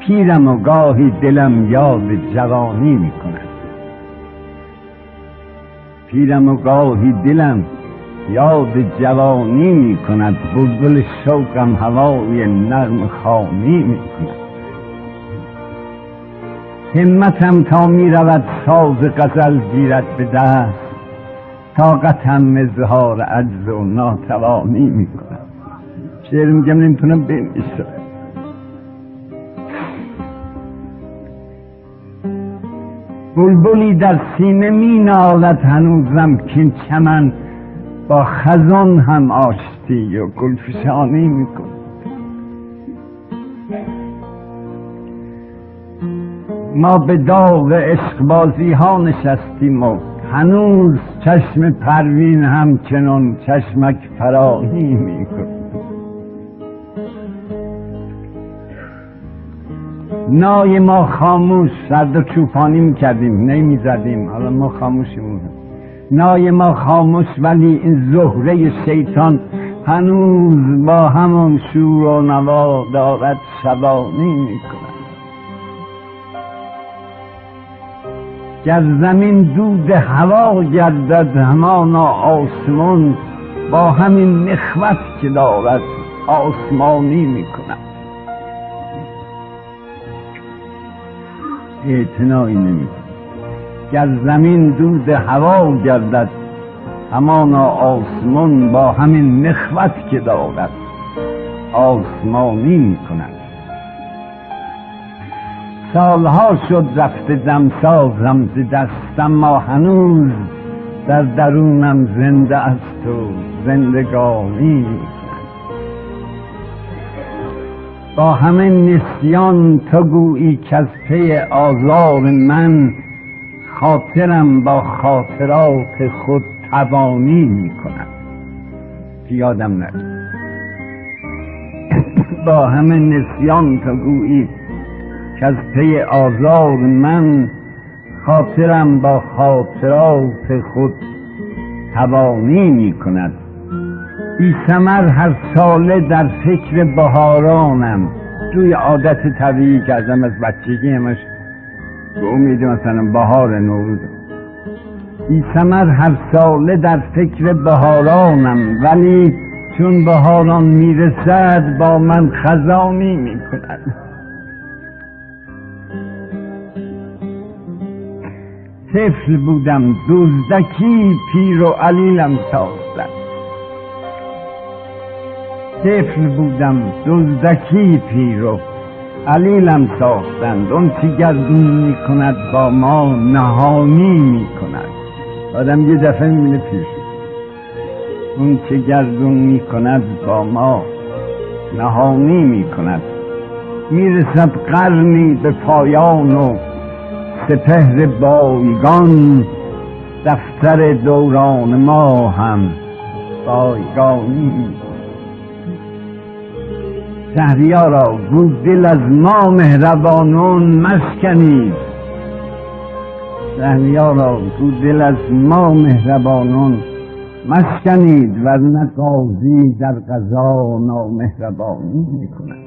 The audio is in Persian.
پیرم و گاهی دلم یاد جوانی می کند. پیرم و گاهی دلم یاد جوانی می کند. بلبل شوقم هوای نغمه خوانی می کند. همتم تا می رود ساز غزل گیرد به دست، طاقتم اظهار عجز و ناتوانی می کند. شعر میگم نمیتونم بنویسم. بلبلی در سینه می نالد هنوزم کین چمن با خزان هم آشتی و گلفشانی می کند. ما به داغ عشقبازی ها نشستیم و هنوز چشم پروین همچنان چشمک فرانی می کند. نای ما خاموش، سرد و چوپانی میکردیم، نمیزدیم، حالا ما خاموشیم. نای ما خاموش ولی این زهره شیطان هنوز با همون شور و نوا دارد شبانی میکند. گر زمین دود هوا گردد همانا آسمان با همین نخوت که دارد آسمانی میکند. اعتنایی نمی کند. گر زمین دود هوا گردد همانا آسمان با همین نخوت که دارد آسمانی می کند. سالها شد رفته دمسازم ز دستم، ما هنوز در درونم زنده است و زندگانی می کند. با همه نسیان تو گویی که از پی آزار من خاطرم با خاطرات خود توانی می کند. که یادم نرد. با همه نسیان تو گویی که از پی آزار من خاطرم با خاطرات خود توانی می کند. بی ثمر هر ساله در فکر بهارانم، توی عادت طبیعی کردم از بچگی همش به امید مثلا بهار نوروز. بی ثمر هر ساله در فکر بهارانم، ولی چون بهاران میرسد با من خزانی میکند. طفل بودم دزدکی پیر و علیلم ساختن. طفل بودم دزدکی پیر و علیلم ساختند. اون چه گردون می کند با ما نهانی می کند. آدم یه دفعه میبینه پیر شد. اون چه گردون می کند با ما نهانی می کند. میرسد قرنی به پایان و سپهر بایگان، دفتر دوران ما هم بایگانی می کند. شهریارا گو دل از ما مهربانان مشکنید. شهریارا گو دل از ما مهربانان مشکنید، ورنه قاضی در قضا نامهربانی میکند.